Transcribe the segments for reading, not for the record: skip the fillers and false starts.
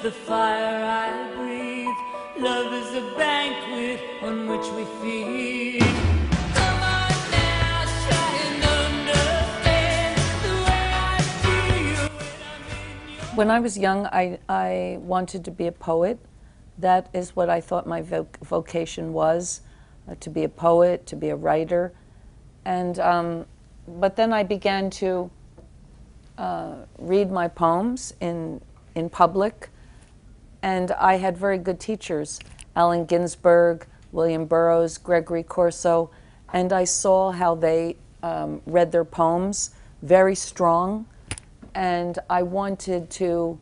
the fire I breathe. Love is a banquet on which we feed. Come on now, try and understand the way I feel when I'm in your... When I was young, I wanted to be a poet. That is what I thought my vocation was, to be a poet, to be a writer. And, but then I began to read my poems in public, and I had very good teachers, Allen Ginsberg, William Burroughs, Gregory Corso, and I saw how they read their poems very strong, and I wanted to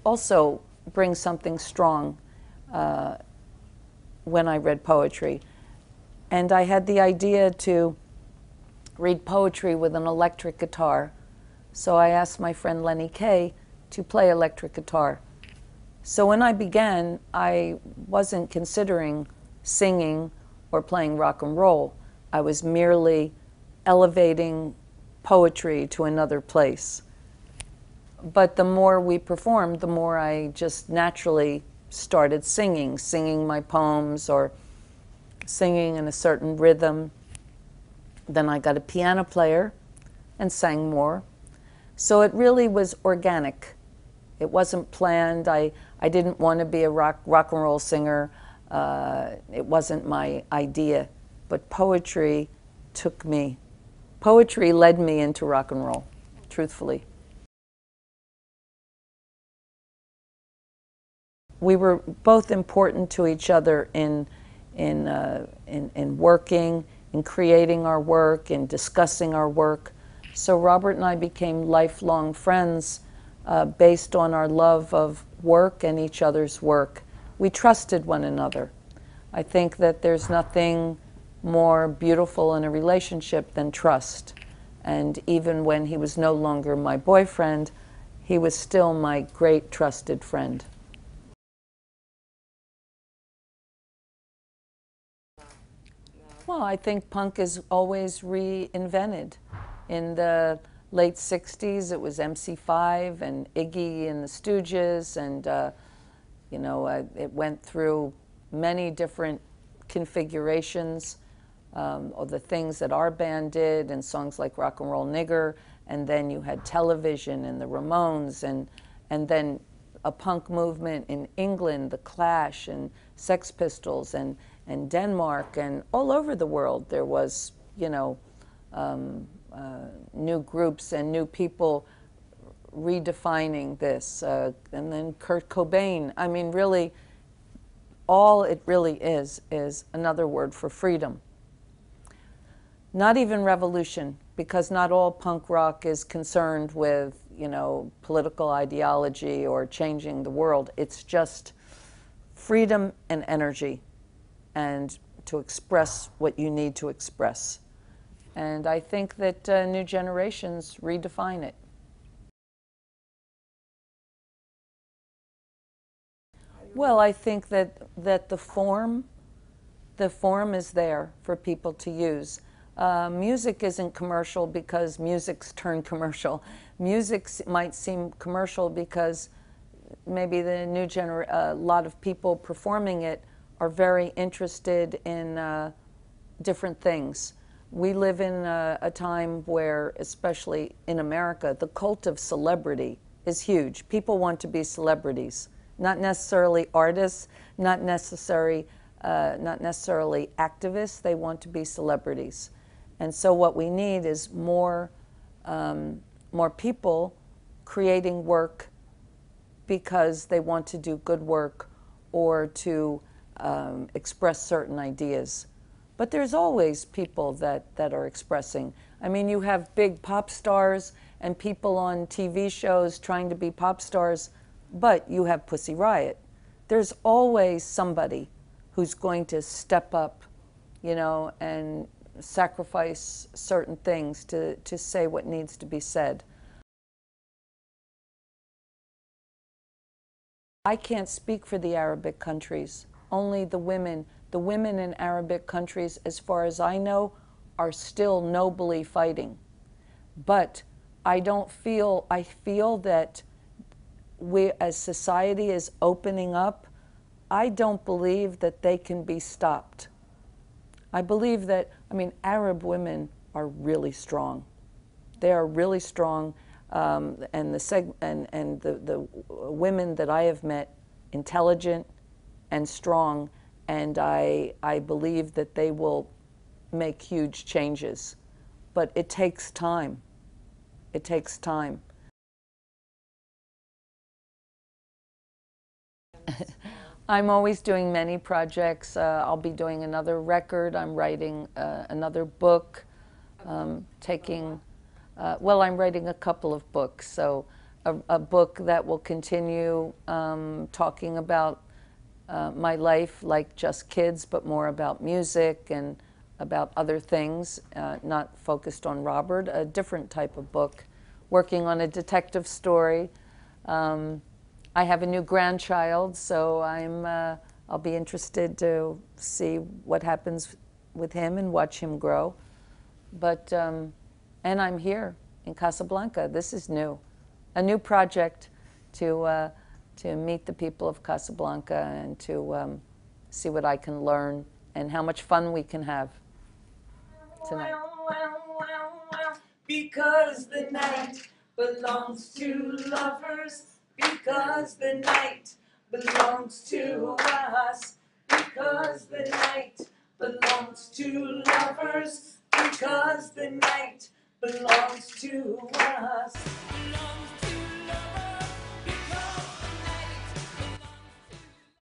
also bring something strong when I read poetry. And I had the idea to read poetry with an electric guitar. So I asked my friend Lenny Kaye to play electric guitar. So when I began, I wasn't considering singing or playing rock and roll. I was merely elevating poetry to another place. But the more we performed, the more I just naturally started singing my poems or singing in a certain rhythm. Then I got a piano player and sang more. So it really was organic. It wasn't planned. I didn't want to be a rock and roll singer. It wasn't my idea. But poetry took me. Poetry led me into rock and roll, truthfully. We were both important to each other in working, in creating our work, in discussing our work. So Robert and I became lifelong friends based on our love of work and each other's work. We trusted one another. I think that there's nothing more beautiful in a relationship than trust. And even when he was no longer my boyfriend, he was still my great trusted friend. Well, I think punk is always reinvented. In the late 60s, it was MC5 and Iggy and the Stooges, and you know, it went through many different configurations of the things that our band did, and songs like Rock and Roll Nigger, and then you had television and the Ramones, and then a punk movement in England, the Clash and Sex Pistols, and Denmark, and all over the world there was, you know, new groups and new people redefining this, and then Kurt Cobain. I mean, really, all it really is another word for freedom. Not even revolution, because not all punk rock is concerned with, you know, political ideology or changing the world. It's just freedom and energy, and to express what you need to express. And I think that new generations redefine it. Well, I think that the form is there for people to use. Music isn't commercial because music's turned commercial. Music might seem commercial because maybe the new a lot of people performing it are very interested in different things. We live in a time where, especially in America, the cult of celebrity is huge. People want to be celebrities, not necessarily artists, not necessarily activists. They want to be celebrities. And so what we need is more people creating work because they want to do good work or to express certain ideas. But there's always people that are expressing. I mean, you have big pop stars and people on TV shows trying to be pop stars, but you have Pussy Riot. There's always somebody who's going to step up, you know, and sacrifice certain things to say what needs to be said. I can't speak for the Arabic countries, only the women. The women in Arabic countries, as far as I know, are still nobly fighting. But I feel that we, as society is opening up, I don't believe that they can be stopped. I believe that, I mean, Arab women are really strong. They are really strong, and the women that I have met, intelligent and strong, and I believe that they will make huge changes. But it takes time. It takes time. I'm always doing many projects. I'll be doing another record. I'm writing another book. I'm writing a couple of books. So a book that will continue talking about my life, like just kids, but more about music and about other things, not focused on Robert, a different type of book, working on a detective story. I have a new grandchild, so I'll be interested to see what happens with him and watch him grow. But, and I'm here in Casablanca. This is new, a new project to meet the people of Casablanca and to see what I can learn and how much fun we can have tonight. Because the night belongs to lovers, because the night belongs to us, because the night